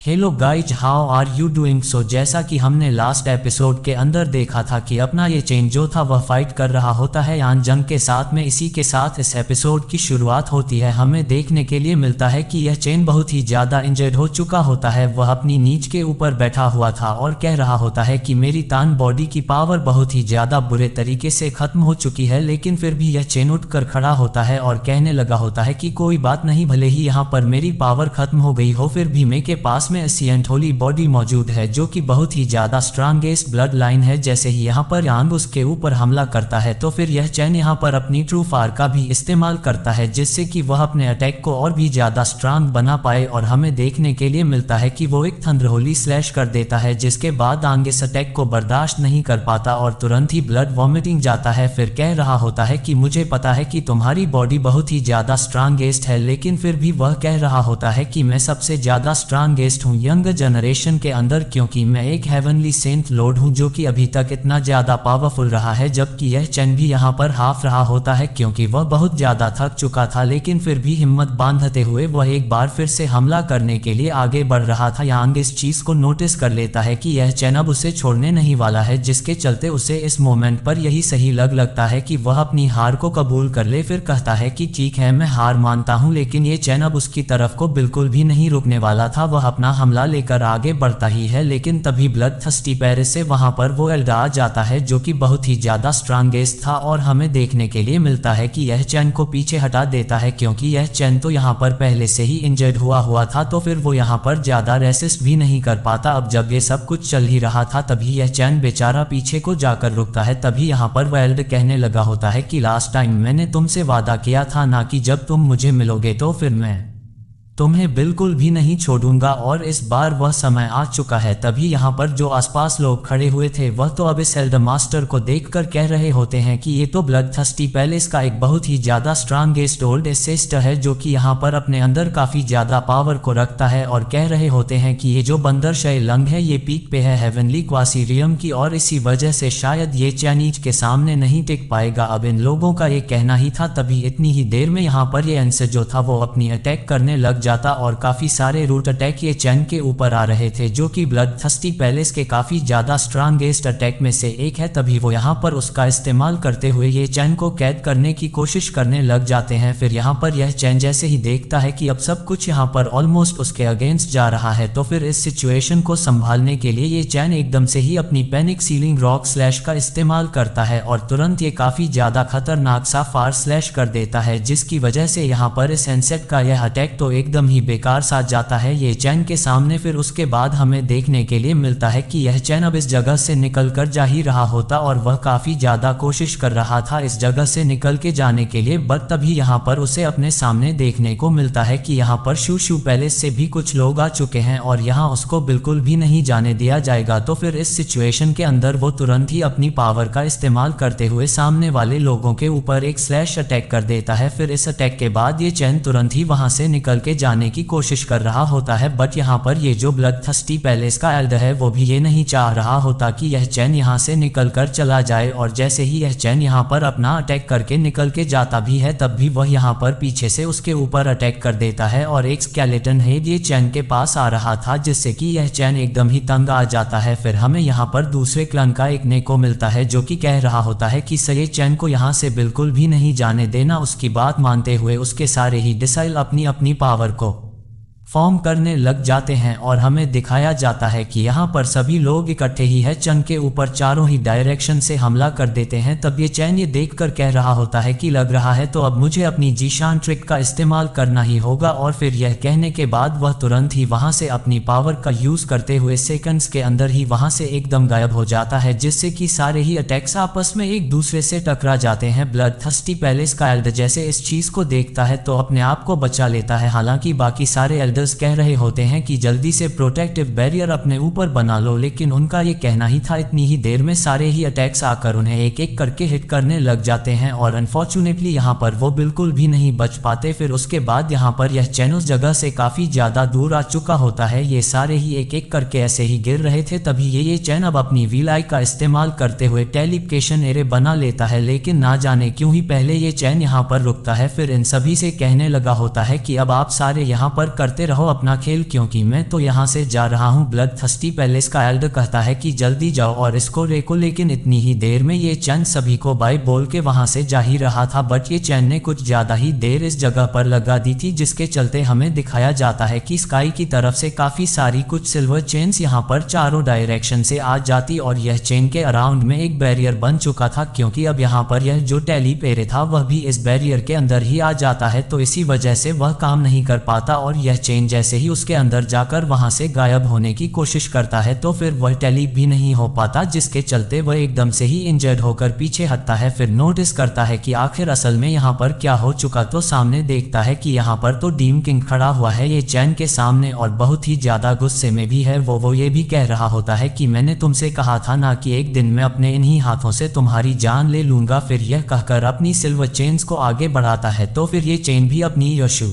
Hello guys, how are you doing. So जैसा कि हमने लास्ट एपिसोड के अंदर देखा था कि अपना ये चेन जो था वह फाइट कर रहा होता है यान जंग के साथ में। इसी के साथ इस एपिसोड की शुरुआत होती है। हमें देखने के लिए मिलता है कि यह चेन बहुत ही ज़्यादा इंजर्ड हो चुका होता है। वह अपनी नींज के ऊपर बैठा हुआ था और कह रहा होता है कि मेरी तान बॉडी की पावर बहुत ही ज़्यादा बुरे तरीके से ख़त्म हो चुकी है। लेकिन फिर भी यह चेन उठ कर खड़ा होता है और कहने लगा होता है कि कोई बात नहीं, भले ही यहाँ पर मेरी पावर ख़त्म हो गई हो, फिर भी मैं के पास में एशियंट होली बॉडी मौजूद है जो कि बहुत ही ज्यादा स्ट्रांगेस्ट ब्लड लाइन है। जैसे ही यहाँ पर यांग उसके ऊपर हमला करता है तो फिर यह चैन यहाँ पर अपनी ट्रू फार का भी इस्तेमाल करता है जिससे कि वह अपने अटैक को और भी ज्यादा स्ट्रांग बना पाए। और हमें देखने के लिए मिलता है कि वो एक थंडर होली स्लैश कर देता है जिसके बाद यांग इस अटैक को बर्दाश्त नहीं कर पाता और तुरंत ही ब्लड वॉमिटिंग जाता है। फिर कह रहा होता है कि मुझे पता है कि तुम्हारी बॉडी बहुत ही ज्यादा स्ट्रांगेस्ट है, लेकिन फिर भी वह कह रहा होता है कि मैं सबसे ज्यादा स्ट्रांगेस्ट हूँ यंग जनरेशन के अंदर, क्योंकि मैं एक हेवनली सेंट लॉर्ड हूं जो कि अभी तक इतना ज्यादा पावरफुल रहा है। जबकि यह चैन भी यहाँ पर हाफ रहा होता है क्योंकि वह बहुत ज्यादा थक चुका था, लेकिन फिर भी हिम्मत बांधते हुए वह एक बार फिर से हमला करने के लिए आगे बढ़ रहा था। यांग इस चीज को नोटिस कर लेता है कि यह चैन अब उसे छोड़ने नहीं वाला है, जिसके चलते उसे इस मोमेंट पर यही सही लगता है कि वह अपनी हार को कबूल कर ले। फिर कहता है कि ठीक है, मैं हार मानता हूं, लेकिन ये चैन अब उसकी तरफ को बिल्कुल भी नहीं रुकने वाला था। वह अपना हमला लेकर आगे बढ़ता ही है, लेकिन तभी ब्लड थर्स्टी पैरिस से वहां पर वो एल्डा आ जाता है जो कि बहुत ही ज्यादा स्ट्रांगेस्ट था। और हमें देखने के लिए मिलता है कि यह चैन को पीछे हटा देता है क्योंकि यह चैन तो यहाँ पर पहले से ही इंजर्ड हुआ था, तो फिर वो यहाँ पर ज्यादा रेसिस्ट भी नहीं कर पाता। अब जब ये सब कुछ चल ही रहा था तभी यह चैन बेचारा पीछे को जाकर रुकता है। तभी यहाँ पर वह एल्ड कहने लगा होता है कि लास्ट टाइम मैंने तुमसे वादा किया था ना कि जब तुम मुझे मिलोगे तो फिर मैं तुम्हें बिल्कुल भी नहीं छोड़ूंगा, और इस बार वह समय आ चुका है। तभी यहाँ पर जो आसपास लोग खड़े हुए थे वह तो अब इस एल्डर मास्टर को देखकर कह रहे होते हैं कि ये तो ब्लड थर्स्टी पैलेस का एक बहुत ही ज्यादा स्ट्रांगेस्ट ओल्ड एसेस्टर है जो कि यहाँ पर अपने अंदर काफी ज्यादा पावर को रखता है। और कह रहे होते हैं कि ये जो बंदर शैलंग है ये पीक पे है हेवनली क्वासीरियम की, और इसी वजह से शायद ये चाइनीज के सामने नहीं टिक पाएगा। अब इन लोगों का ये कहना ही था। तभी इतनी ही देर में यहाँ पर ये एंसर जो था वो अपनी अटैक करने लग जाता और काफी सारे रूट अटैक ये चैन के ऊपर आ रहे थे जो कि ब्लड थर्स्टी पैलेस के काफी ज्यादा स्ट्रांगेस्ट अटैक में से एक है। तभी वो यहाँ पर उसका इस्तेमाल करते हुए ये चैन को कैद करने की कोशिश करने लग जाते हैं। फिर यहाँ पर यह चैन जैसे ही देखता है कि अब सब कुछ यहाँ पर ऑलमोस्ट उसके अगेंस्ट जा रहा है तो फिर इस सिचुएशन को संभालने के लिए ये चैन एकदम से ही अपनी पैनिक सीलिंग रॉक स्लैश का इस्तेमाल करता है और तुरंत ये काफी ज्यादा खतरनाक सा फार स्लैश कर देता है, जिसकी वजह से यहाँ पर इस इंसेक्ट का यह अटैक तो एकदम ही बेकार सा जाता है ये चैन के सामने। फिर उसके बाद हमें देखने के लिए मिलता है कि यह चैन अब इस जगह से निकल कर जा ही रहा होता और वह काफी ज्यादा कोशिश कर रहा था इस जगह से निकल के जाने के लिए, बट तभी यहाँ पर उसे अपने सामने देखने को मिलता है कि यहाँ पर शू पैलेस से भी कुछ लोग आ चुके हैं और यहाँ उसको बिल्कुल भी नहीं जाने दिया जाएगा। तो फिर इस सिचुएशन के अंदर वो तुरंत ही अपनी पावर का इस्तेमाल करते हुए सामने वाले लोगों के ऊपर एक स्लैश अटैक कर देता है। फिर इस अटैक के बाद ये चैन तुरंत ही वहां से निकल के जाने की कोशिश कर रहा होता है, बट यहाँ पर ये जो ब्लड थर्स्टी पैलेस का एल्डर है वो भी ये नहीं चाह रहा होता कि यह चैन यहाँ से निकल कर चला जाए। और जैसे ही यह चैन यहाँ पर अपना अटैक करके निकल के जाता भी है तब भी वह यहाँ पर पीछे से उसके ऊपर अटैक कर देता है और एक स्केलेटन हेड ये चैन के पास आ रहा था जिससे कि यह चैन एकदम ही तंग आ जाता है। फिर हमें यहाँ पर दूसरे क्लन का एक ने को मिलता है जो कि कह रहा होता है कि सर ये चैन को यहाँ से बिल्कुल भी नहीं जाने देना। उसकी बात मानते हुए उसके सारे ही डिसाइल अपनी अपनी पावर को फॉर्म करने लग जाते हैं और हमें दिखाया जाता है कि यहाँ पर सभी लोग इकट्ठे ही है चन के ऊपर चारों ही डायरेक्शन से हमला कर देते हैं। तब ये चैन ये देखकर कह रहा होता है कि लग रहा है तो अब मुझे अपनी जीशान ट्रिक का इस्तेमाल करना ही होगा, और फिर यह कहने के बाद वह तुरंत ही वहां से अपनी पावर का यूज करते हुए सेकंड्स के अंदर ही वहां से एकदम गायब हो जाता है, जिससे कि सारे ही अटैक्स आपस में एक दूसरे से टकरा जाते हैं। ब्लड थर्स्टी पैलेस का एल्डर जैसे इस चीज को देखता है तो अपने आप को बचा लेता है, हालांकि बाकी सारे एल्डर कह रहे होते हैं कि जल्दी से प्रोटेक्टिव बैरियर अपने ऊपर बना लो, लेकिन उनका ये कहना ही था इतनी ही देर में सारे ही अटैक्स आकर उन्हें एक एक करके हिट करने लग जाते हैं और अनफॉर्चुनेटली यहाँ पर वो बिल्कुल भी नहीं बच पाते। फिर उसके बाद यहाँ पर यह चैन उस जगह से काफी ज्यादा दूर आ चुका होता है। ये सारे ही एक एक करके ऐसे ही गिर रहे थे। तभी ये चैन अब अपनी वीलाई का इस्तेमाल करते हुए टेलीपोर्टेशन एरे बना लेता है, लेकिन ना जाने क्यों ही पहले ये चैन यहाँ पर रुकता है। फिर इन सभी से कहने लगा होता है कि अब आप सारे यहाँ पर करते रहो अपना खेल, क्योंकि मैं तो यहाँ से जा रहा हूँ। ब्लड थर्स्टी पैलेस का एल्डर कहता है कि जल्दी जाओ और इसको रेको, लेकिन इतनी ही देर में ये चैन सभी को बाय बोल के वहां से जा ही रहा था। बट ये चैन ने कुछ ज्यादा ही देर इस जगह पर लगा दी थी, जिसके चलते हमें दिखाया जाता है कि स्काई की तरफ से काफी सारी कुछ सिल्वर चेन्स यहाँ पर चारों डायरेक्शन से आ जाती और यह चेन के अराउंड में एक बैरियर बन चुका था, क्योंकि अब यहाँ पर यह जो टेलीपेरे था वह भी इस बैरियर के अंदर ही आ जाता है, तो इसी वजह से वह काम नहीं कर पाता और यह चेन जैसे ही उसके अंदर जाकर वहां से गायब होने की कोशिश करता है तो फिर वह टेली भी नहीं हो पाता, जिसके चलते वह एकदम से ही इंजर्ड होकर पीछे हटता है। फिर नोटिस करता है कि आखिर असल में यहाँ पर क्या हो चुका, तो सामने देखता है कि यहाँ पर तो डीम किंग खड़ा हुआ है ये चैन के सामने और बहुत ही ज्यादा गुस्से में भी है। वो ये भी कह रहा होता है कि मैंने तुमसे कहा था ना कि एक दिन मैं अपने इन्हीं हाथों से तुम्हारी जान ले लूंगा। फिर यह कहकर अपनी सिल्वर चेन्स को आगे बढ़ाता है, तो फिर ये चेन भी अपनी यशु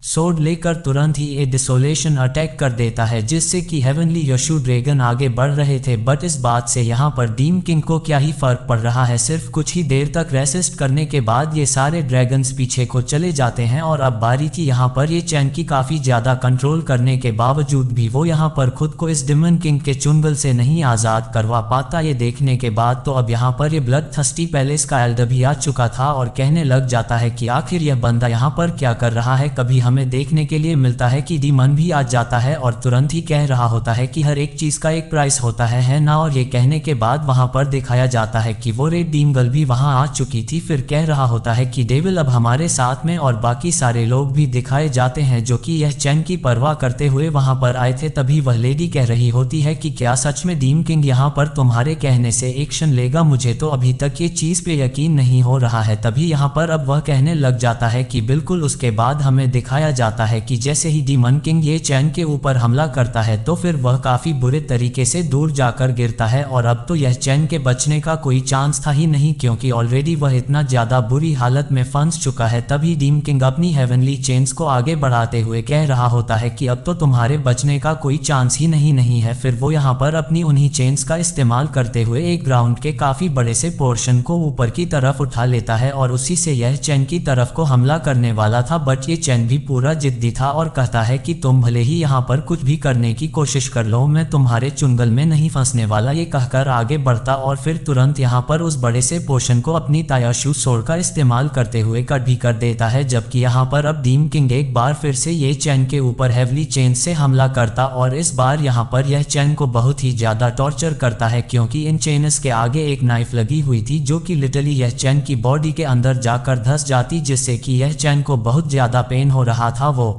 सोड लेकर तुरंत ही ए डिसोलेशन अटैक कर देता है, जिससे कि हेवनली यशु ड्रैगन आगे बढ़ रहे थे। बट इस बात से यहाँ पर डीम किंग को क्या ही फर्क पड़ रहा है, सिर्फ कुछ ही देर तक रेसिस्ट करने के बाद ये सारे ड्रैगन्स पीछे को चले जाते हैं और अब बारी थी यहाँ पर ये चैन की काफी ज्यादा कंट्रोल करने के बावजूद भी वो यहाँ पर खुद को इस डिमन किंग के चुंगल से नहीं आजाद करवा पाता। ये देखने के बाद तो अब यहाँ पर ये ब्लड थर्स्टी पैलेस का एल्डर भी आ चुका था और कहने लग जाता है कि आखिर यह बंदा यहाँ पर क्या कर रहा है। कभी हमें देखने के लिए मिलता है कि डीमन भी आ जाता है और तुरंत ही कह रहा होता है कि हर एक चीज का एक प्राइस होता है ना। और ये कहने के बाद वहां पर दिखाया जाता है कि वो रेड डीम गर्ल भी वहां आ चुकी थी। फिर कह रहा होता है कि डेविल अब हमारे साथ में, और बाकी सारे लोग भी दिखाए जाते हैं जो कि यह चैन की परवाह करते हुए वहां पर आए थे। तभी वह लेडी कह रही होती है कि क्या सच में डीम किंग यहाँ पर तुम्हारे कहने से एक्शन लेगा, मुझे तो अभी तक ये चीज पे यकीन नहीं हो रहा है। तभी यहाँ पर अब वह कहने लग जाता है कि बिल्कुल। उसके बाद हमें दिखाया जाता है कि जैसे ही डीमन किंग ये चैन के ऊपर हमला करता है तो फिर वह काफी बुरे तरीके से दूर जाकर गिरता है और अब तो यह चैन के बचने का कोई चांस था ही नहीं, क्योंकि ऑलरेडी वह इतना ज्यादा बुरी हालत में फंस चुका है। तभी डीम किंग अपनी हेवनली चेन्स को आगे बढ़ाते हुए कह रहा होता है कि अब तो तुम्हारे बचने का कोई चांस ही नहीं है। फिर वो यहाँ पर अपनी उन्हीं चेन्स का इस्तेमाल करते हुए एक ग्राउंड के काफी बड़े से पोर्शन को ऊपर की तरफ उठा लेता है और उसी से यह चैन की तरफ को हमला करने वाला था। बट ये चैन भी पूरा जिद्दी था और कहता है कि तुम भले ही यहाँ पर कुछ भी करने की कोशिश कर लो, मैं तुम्हारे चुंगल में नहीं फंसने वाला। ये कहकर आगे बढ़ता और फिर तुरंत यहाँ पर उस बड़े से पोर्शन को अपनी तायाशु सोड का इस्तेमाल करते हुए कट भी कर देता है। जबकि यहाँ पर अब डीम किंग एक बार फिर से ये चैन के ऊपर हेवली चेन से हमला करता और इस बार यहाँ पर यह चैन को बहुत ही ज्यादा टॉर्चर करता है, क्योंकि इन चेन्स के आगे एक नाइफ लगी हुई थी जो कि लिटरली यह चैन की बॉडी के अंदर जाकर धंस जाती, जिससे कि यह चैन को बहुत ज्यादा पेन हो रहा था। वो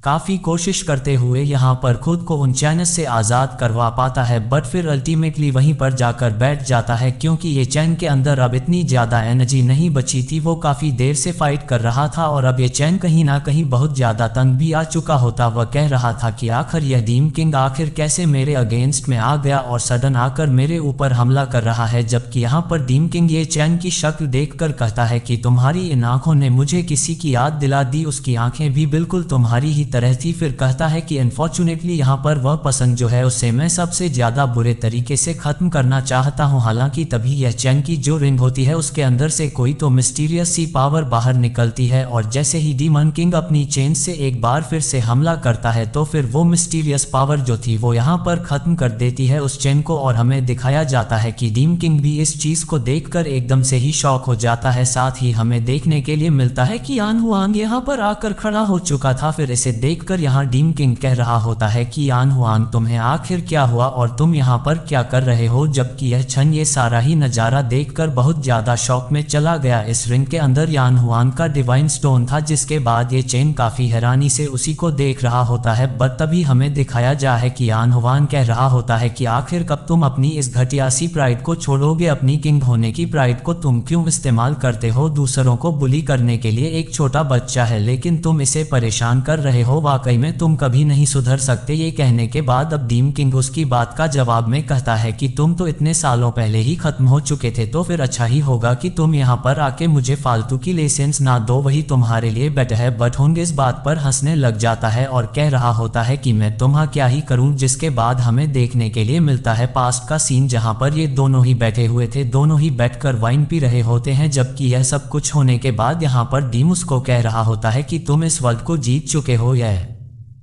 काफी कोशिश करते हुए यहाँ पर खुद को उन चैन से आजाद करवा पाता है, बट फिर अल्टीमेटली वहीं पर जाकर बैठ जाता है, क्योंकि ये चैन के अंदर अब इतनी ज्यादा एनर्जी नहीं बची थी। वो काफी देर से फाइट कर रहा था और अब ये चैन कहीं ना कहीं बहुत ज्यादा तंग भी आ चुका होता। वह कह रहा था कि आखिर यह डीम किंग आखिर कैसे मेरे अगेंस्ट में आ गया और सडन आकर मेरे ऊपर हमला कर रहा है। जबकि यहाँ पर डीम किंग ये चैन की शक्ल देखकर कहता है कि तुम्हारी इन आंखों ने मुझे किसी की याद दिला दी, उसकी आंखें भी बिल्कुल तुम्हारी ही तरह थी। फिर कहता है कि अनफॉर्चुनेटली यहाँ पर वह पसंद जो है उसे मैं सबसे ज्यादा बुरे तरीके से खत्म करना चाहता हूँ। हालांकि तभी यह चैन की जो रिंग होती है उसके अंदर से कोई तो मिस्टीरियस सी पावर बाहर निकलती है और जैसे ही डीमन किंग अपनी चेन से एक बार फिर से हमला करता है तो फिर वो मिस्टीरियस पावर जो थी वो यहाँ पर खत्म कर देती है उस चेन को। और हमें दिखाया जाता है कि डीम किंग भी इस चीज को देखकर एकदम से ही शॉक हो जाता है। साथ ही हमें देखने के लिए मिलता है कि यान हुआंग यहाँ पर आकर खड़ा हो चुका था। फिर इसे देखकर यहाँ डीम किंग कह रहा होता है कि यान हुआंग तुम्हें आखिर क्या हुआ और तुम यहाँ पर क्या कर रहे हो। जबकि यह छन ये सारा ही नजारा देखकर बहुत ज्यादा शौक में चला गया। इस रिंग के अंदर यान हुआंग का डिवाइन स्टोन था, जिसके बाद ये चेन काफी हैरानी से उसी को देख रहा होता है। बट तभी हमें दिखाया जा है कि यान हुआंग कह रहा होता है कि आखिर कब तुम अपनी इस घटिया सी प्राइड को छोड़ोगे। अपनी किंग होने की प्राइड को तुम क्यों इस्तेमाल करते हो दूसरों को बुली करने के लिए। एक छोटा बच्चा है लेकिन तुम इसे परेशान कर रहे हो, वाकई में तुम कभी नहीं सुधर सकते। ये कहने के बाद अब डीम किंग उसकी बात का जवाब में कहता है कि तुम तो इतने सालों पहले ही खत्म हो चुके थे, तो फिर अच्छा ही होगा कि तुम यहाँ पर आके मुझे फालतू की लाइसेंस ना दो, वही तुम्हारे लिए बेटर है। बट होंग इस बात पर हंसने लग जाता है और कह रहा होता है कि मैं तुम्हारा क्या ही करूं। जिसके बाद हमें देखने के लिए मिलता है पास्ट का सीन, जहाँ पर ये दोनों ही बैठे हुए थे, दोनों ही बैठकर वाइन पी रहे होते हैं। जबकि यह सब कुछ होने के बाद यहाँ पर डीम उसको कह रहा होता है कि तुम इस वर्ल्ड को जीत चुके हो। यह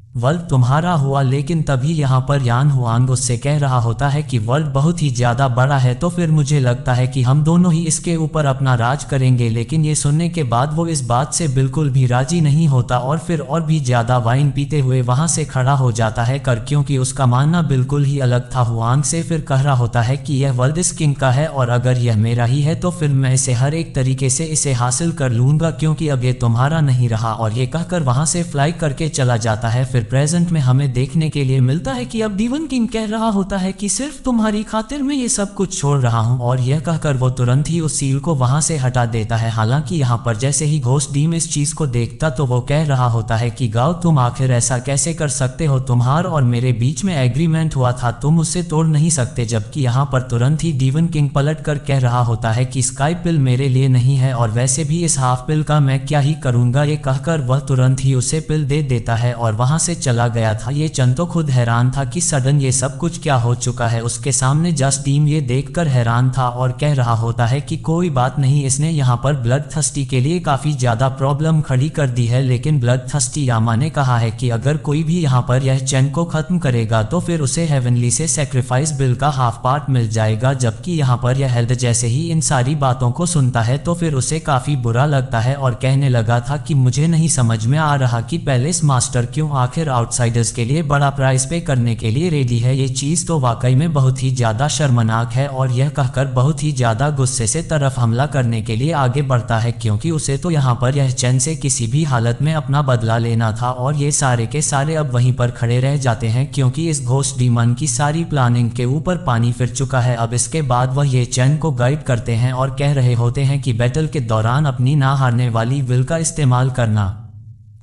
वर्ल्ड तुम्हारा हुआ। लेकिन तभी यहाँ पर यान हुआंग उससे कह रहा होता है कि वर्ल्ड बहुत ही ज़्यादा बड़ा है, तो फिर मुझे लगता है कि हम दोनों ही इसके ऊपर अपना राज करेंगे। लेकिन ये सुनने के बाद वो इस बात से बिल्कुल भी राजी नहीं होता और फिर और भी ज़्यादा वाइन पीते हुए वहाँ से खड़ा हो जाता है क्योंकि उसका मानना बिल्कुल ही अलग था। हुआंग से फिर कह रहा होता है कि यह वर्ल्ड इस किंग का है और अगर यह मेरा ही है तो फिर मैं इसे हर एक तरीके से इसे हासिल कर लूँगा, क्योंकि अब ये तुम्हारा नहीं रहा। और ये कहकर वहाँ से फ्लाई करके चला जाता है। फिर प्रेजेंट में हमें देखने के लिए मिलता है कि अब डीवन किंग कह रहा होता है कि सिर्फ तुम्हारी खातिर मैं ये सब कुछ छोड़ रहा हूँ, और यह कहकर वो तुरंत ही उस सील को वहां से हटा देता है। हालांकि यहाँ पर जैसे ही घोस्ट डीम इस चीज को देखता तो वो कह रहा होता है कि गाओ, तुम आखिर ऐसा कैसे कर सकते हो, तुम्हार और मेरे बीच में एग्रीमेंट हुआ था, तुम उससे तोड़ नहीं सकते। जबकि यहाँ पर तुरंत ही डीवन किंग पलट कर कह रहा होता है कि स्काई पिल मेरे लिए नहीं है और वैसे भी इस हाफ पिल का मैं क्या ही करूंगा। ये कहकर वह तुरंत ही उसे पिल दे देता है और वहां से चला गया था। ये चन तो खुद हैरान था कि सडन ये सब कुछ क्या हो चुका है। उसके सामने जस्ट डीम ये देखकर हैरान था और कह रहा होता है कि कोई बात नहीं, इसने यहाँ पर ब्लड थर्स्टी के लिए काफी ज्यादा प्रॉब्लम खड़ी कर दी है। लेकिन ब्लड थर्स्टी यामा ने कहा है कि अगर कोई भी यहाँ पर यह चैन को खत्म करेगा तो फिर उसे हेवनली से सेक्रीफाइस बिल का हाफ पार्ट मिल जाएगा। जबकि यहाँ पर यह हेल्ड जैसे ही इन सारी बातों को सुनता है तो फिर उसे काफी बुरा लगता है और कहने लगा था कि मुझे नहीं समझ में आ रहा कि पैलेस मास्टर क्यों आखिर आउटसाइडर्स के लिए बड़ा प्राइस पे करने के लिए रेडी है। ये चीज तो वाकई में बहुत ही ज्यादा शर्मनाक है। और यह कहकर बहुत ही ज्यादा गुस्से से तरफ हमला करने के लिए आगे बढ़ता है, क्योंकि उसे तो यहाँ पर यह चैन से किसी भी हालत में अपना बदला लेना था। और ये सारे के सारे अब वहीं पर खड़े रह जाते हैं, क्योंकि इस घोस्ट डीमन की सारी प्लानिंग के ऊपर पानी फिर चुका है। अब इसके बाद वह ये चैन को गाइड करते हैं और कह रहे होते हैं कि बैटल के दौरान अपनी ना हारने वाली विल का इस्तेमाल करना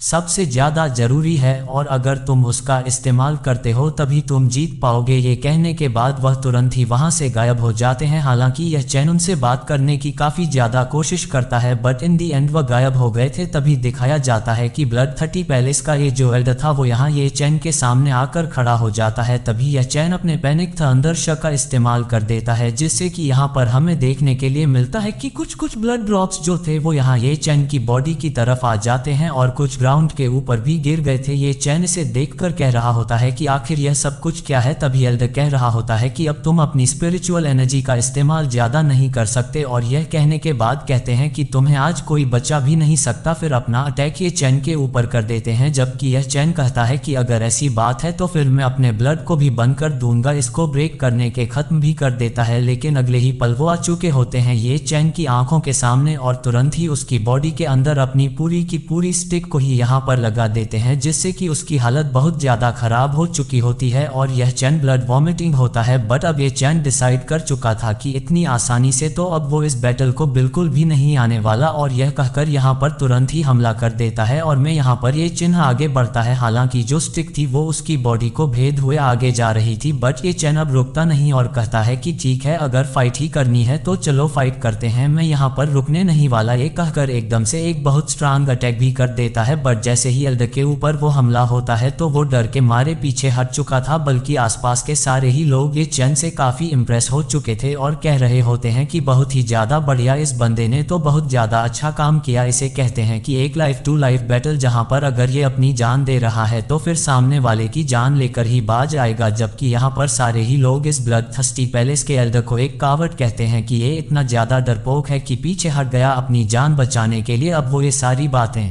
सबसे ज्यादा जरूरी है, और अगर तुम उसका इस्तेमाल करते हो तभी तुम जीत पाओगे। ये कहने के बाद वह तुरंत ही वहां से गायब हो जाते हैं। हालांकि यह चैन उनसे बात करने की काफी ज्यादा कोशिश करता है, बट इन दी एंड वह गायब हो गए थे। तभी दिखाया जाता है कि ब्लड 30 पैलेस का ये जो एल्डर था वो यहाँ ये चैन के सामने आकर खड़ा हो जाता है। तभी यह चैन अपने पैनिक थंडर का इस्तेमाल कर देता है, जिससे कि यहाँ पर हमें देखने के लिए मिलता है कि कुछ ब्लड ड्रॉप्स जो थे वो यहाँ ये चैन की बॉडी की तरफ आ जाते हैं और कुछ ग्राउंड के ऊपर भी गिर गए थे। ये चैन से देखकर कह रहा होता है कि आखिर यह सब कुछ क्या है। तभी एल्डर कह रहा होता है कि अब तुम अपनी स्पिरिचुअल एनर्जी का इस्तेमाल ज्यादा नहीं कर सकते, और यह कहने के बाद कहते हैं कि तुम्हें आज कोई बचा भी नहीं सकता। फिर अपना अटैक ये चैन के ऊपर कर देते हैं, जबकि यह चैन कहता है कि अगर ऐसी बात है तो फिर मैं अपने ब्लड को भी बंद कर दूंगा, इसको ब्रेक करने के खत्म भी कर देता है। लेकिन अगले ही पल वो आ चुके होते हैं ये चैन की आंखों के सामने और तुरंत ही उसकी बॉडी के अंदर अपनी पूरी की पूरी स्टिक को ही यहाँ पर लगा देते हैं, जिससे कि उसकी हालत बहुत ज्यादा खराब हो चुकी होती है और यह चैन ब्लड वॉमिटिंग होता है। बट अब ये चैन डिसाइड कर चुका था कि इतनी आसानी से तो अब वो इस बैटल को बिल्कुल भी नहीं आने वाला, और यह कहकर यहाँ पर तुरंत ही हमला कर देता है और मैं यहाँ पर ये चिन्ह आगे बढ़ता है। हालांकि जो स्टिक थी वो उसकी बॉडी को भेद हुए आगे जा रही थी, बट ये चैन अब रुकता नहीं और कहता है कि ठीक है, अगर फाइट ही करनी है तो चलो फाइट करते हैं, मैं यहाँ पर रुकने नहीं वाला। ये कहकर एकदम से एक बहुत स्ट्रांग अटैक भी कर देता है। बट जैसे ही एल्डर के ऊपर वो हमला होता है तो वो डर के मारे पीछे हट चुका था, बल्कि आसपास के सारे ही लोग ये चैन से काफी इम्प्रेस हो चुके थे और कह रहे होते हैं कि बहुत ही ज्यादा बढ़िया, इस बंदे ने तो बहुत ज्यादा अच्छा काम किया। इसे कहते हैं कि एक लाइफ टू लाइफ बैटल, जहां पर अगर ये अपनी जान दे रहा है तो फिर सामने वाले की जान लेकर ही बाज आएगा। जबकि यहाँ पर सारे ही लोग इस ब्लड थर्स्टी पैलेस के एल्डर को एक कावर्ड कहते हैं कि ये इतना ज्यादा डरपोक है कि पीछे हट गया अपनी जान बचाने के लिए। अब वो ये सारी बातें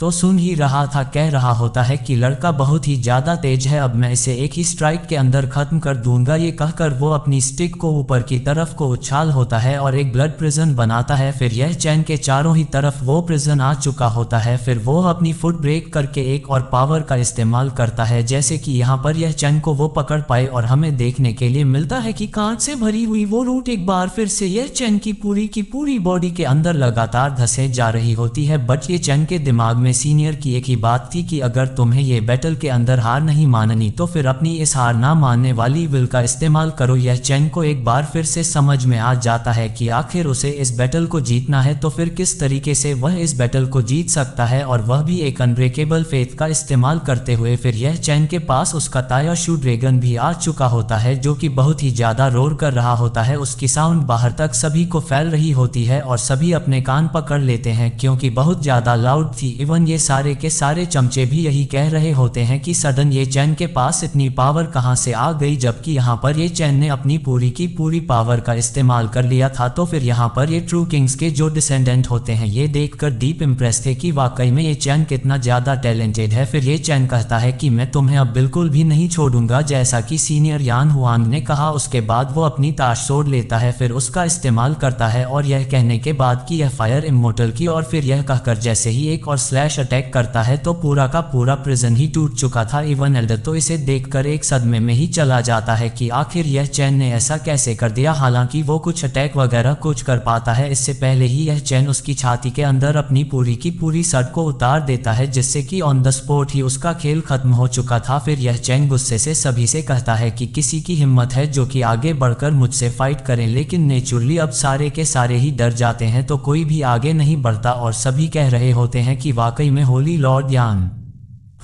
तो सुन ही रहा था, कह रहा होता है कि लड़का बहुत ही ज्यादा तेज है, अब मैं इसे एक ही स्ट्राइक के अंदर खत्म कर दूंगा। ये कहकर वो अपनी स्टिक को ऊपर की तरफ को उछाल होता है और एक ब्लड प्रिजन बनाता है। फिर यह चैन के चारों ही तरफ वो प्रिजन आ चुका होता है। फिर वो अपनी फुट ब्रेक करके एक और पावर का इस्तेमाल करता है, जैसे कि यहाँ पर यह चैन को वो पकड़ पाए, और हमें देखने के लिए मिलता है कि कांच से भरी हुई वो रूट एक बार फिर से यह चैन की पूरी बॉडी के अंदर लगातार धंसे जा रही होती है। बट ये चैन के दिमाग में सीनियर की एक ही बात थी कि अगर तुम्हें ये बैटल के अंदर हार नहीं माननी तो फिर अपनी इस हार ना मानने वाली विल का इस्तेमाल करो। यह चैन को एक बार फिर से समझ में आ जाता है कि आखिर उसे इस बैटल को जीतना है, तो फिर किस तरीके से वह इस बैटल को जीत सकता है, और वह भी एक अनब्रेकेबल फेथ का इस्तेमाल करते हुए। फिर यह चैन के पास उसका ताया शू ड्रैगन भी आ चुका होता है, जो कि बहुत ही ज्यादा रोर कर रहा होता है। उसकी साउंड बाहर तक सभी को फैल रही होती है और सभी अपने कान पकड़ लेते हैं, क्योंकि बहुत ज्यादा लाउड थी। इवन इवन ये सारे के सारे चमचे भी यही कह रहे होते हैं कि सडन ये चैन के पास इतनी पावर कहाँ से आ गई, जबकि यहाँ पर ये चैन ने अपनी पूरी की पूरी पावर का इस्तेमाल कर लिया था। तो फिर यहाँ पर ये ट्रू किंग्स के जो डिसेंडेंट होते हैं ये देखकर डीप इम्प्रेस थे कि वाकई में ये चैन कितना ज्यादा टैलेंटेड है। फिर ये चैन कहता है कि मैं तुम्हें अब बिल्कुल भी नहीं छोड़ूंगा, जैसा कि सीनियर यान हुआंग ने कहा। उसके बाद वो अपनी ताश तोड़ लेता है, फिर उसका इस्तेमाल करता है और यह कहने के बाद कि यह फायर इमोर्टल की, और फिर यह कहकर जैसे ही एक और स्लैश अटैक करता है तो पूरा का पूरा प्रिजन ही टूट चुका था। इवन एल्डर तो इसे देखकर एक सदमे में ही चला जाता है कि आखिर यह चैन ने ऐसा कैसे कर दिया। हालांकि वो कुछ अटैक वगैरह कुछ कर पाता है, इससे पहले ही यह चैन उसकी छाती के अंदर अपनी पूरी की पूरी शर्ट को उतार देता है, जिससे कि ऑन द स्पॉट ही उसका खेल खत्म हो चुका था। फिर यह चैन गुस्से से सभी से कहता है कि किसी की हिम्मत है जो कि आगे बढ़कर मुझसे फाइट करें, लेकिन नेचुरली अब सारे के सारे ही डर जाते हैं तो कोई भी आगे नहीं बढ़ता और सभी कह रहे होते हैं कि वाकई में होली लॉर्ड यान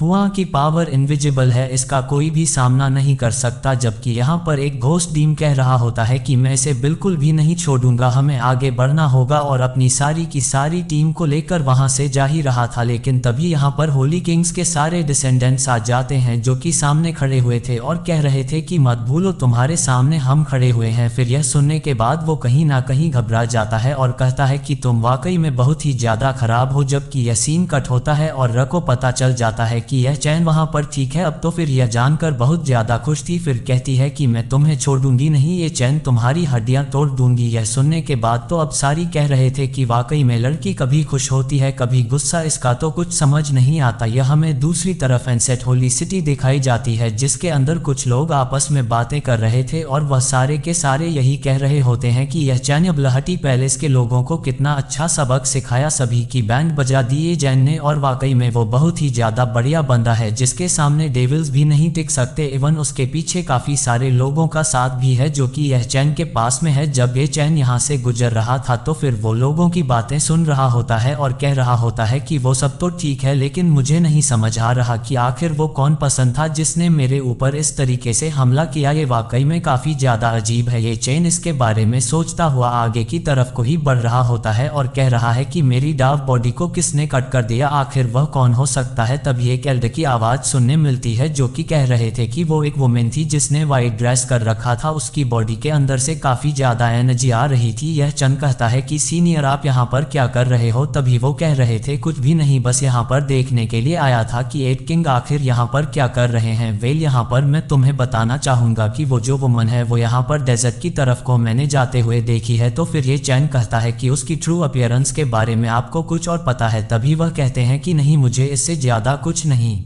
हुआ की पावर इनविजिबल है, इसका कोई भी सामना नहीं कर सकता। जबकि यहाँ पर एक घोस्ट डीम कह रहा होता है कि मैं इसे बिल्कुल भी नहीं छोड़ूंगा, हमें आगे बढ़ना होगा, और अपनी सारी की सारी टीम को लेकर वहां से जा ही रहा था। लेकिन तभी यहाँ पर होली किंग्स के सारे डिसेंडेंट्स आ जाते हैं जो कि सामने खड़े हुए थे और कह रहे थे कि मत भूलो तुम्हारे सामने हम खड़े हुए हैं। फिर यह सुनने के बाद वो कहीं ना कहीं घबरा जाता है और कहता है कि तुम वाकई में बहुत ही ज्यादा खराब हो। जबकि यह सीन कट होता है और र को पता चल जाता है कि यह चैन वहां पर ठीक है। अब तो फिर यह जानकर बहुत ज्यादा खुश थी, फिर कहती है कि मैं तुम्हें छोड़ दूंगी नहीं, ये चैन तुम्हारी हड्डियां तोड़ दूंगी। यह सुनने के बाद तो अब सारी कह रहे थे कि वाकई में लड़की कभी खुश होती है कभी गुस्सा, इसका तो कुछ समझ नहीं आता। यह हमें दूसरी तरफ एनसेट होली सिटी दिखाई जाती है जिसके अंदर कुछ लोग आपस में बातें कर रहे थे और वह सारे के सारे यही कह रहे होते हैं कि यह चैन ब्लहटी पैलेस के लोगों को कितना अच्छा सबक सिखाया, सभी की बैंड बजा दिए जैन ने, और वाकई में वो बहुत ही ज्यादा बढ़िया बंदा है जिसके सामने डेविल्स भी नहीं टिक सकते। इवन उसके पीछे काफी सारे लोगों का साथ भी है जो कि यह चैन के पास में है। जब ये चैन यहाँ से गुजर रहा था तो फिर वो लोगों की बातें सुन रहा होता है और कह रहा होता है कि वो सब तो ठीक है, लेकिन मुझे नहीं समझ आ रहा कि आखिर वो कौन पसंद था जिसने मेरे ऊपर इस तरीके से हमला किया। ये वाकई में काफी ज्यादा अजीब है। ये चैन इसके बारे में सोचता हुआ आगे की तरफ को ही बढ़ रहा होता है और कह रहा है कि मेरी डार्क बॉडी को किसने कट कर दिया, आखिर वह कौन हो सकता है। तभी एक एल्डर की आवाज सुनने मिलती है जो कि कह रहे थे कि वो एक वुमेन थी जिसने व्हाइट ड्रेस कर रखा था, उसकी बॉडी के अंदर से काफी ज्यादा एनर्जी आ रही थी। यह चन कहता है कि सीनियर आप यहाँ पर क्या कर रहे हो। तभी वो कह रहे थे कुछ भी नहीं, बस यहाँ पर देखने के लिए आया था कि एट किंग आखिर यहाँ पर क्या कर रहे हैं। वेल यहाँ पर मैं तुम्हें बताना चाहूंगा कि वो जो वुमन है वो यहाँ पर डेजर्ट की तरफ को मैंने जाते हुए देखी है। तो फिर ये चैन कहता है कि उसकी ट्रू अपीयरेंस के बारे में आपको कुछ और पता है। तभी वह कहते हैं कि नहीं, मुझे इससे ज्यादा कुछ नहीं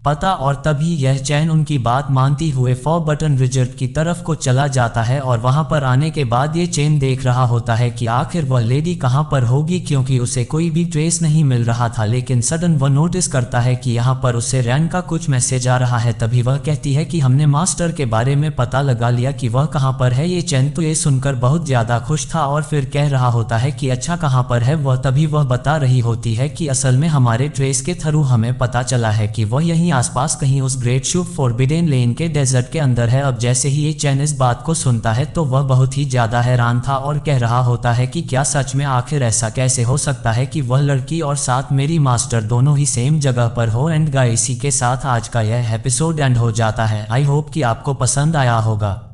पता, और तभी यह चैन उनकी बात मानती हुए फॉरबटन रिजर्ट की तरफ को चला जाता है। और वहां पर आने के बाद ये चैन देख रहा होता है कि आखिर वह लेडी कहां पर होगी, क्योंकि उसे कोई भी ट्रेस नहीं मिल रहा था। लेकिन सडन वह नोटिस करता है कि यहाँ पर उससे रैन का कुछ मैसेज आ रहा है। तभी वह कहती है कि हमने मास्टर के बारे में पता लगा लिया कि वह कहाँ पर है। ये चैन तो ये सुनकर बहुत ज्यादा खुश था और फिर कह रहा होता है कि अच्छा कहाँ पर है वह। तभी वह बता रही होती है कि असल में हमारे ट्रेस के थ्रू हमें पता चला है कि वह यहीं आसपास कहीं उस ग्रेट शू फॉरबिडन लेन के डेजर्ट के अंदर है। अब जैसे ही ये चैन इस बात को सुनता है तो वह बहुत ही ज्यादा हैरान था और कह रहा होता है कि क्या सच में, आखिर ऐसा कैसे हो सकता है कि वह लड़की और साथ मेरी मास्टर दोनों ही सेम जगह पर हो। एंड गाइस, इसी के साथ आज का यह एपिसोड एंड हो जाता है। आई होप कि आपको पसंद आया होगा।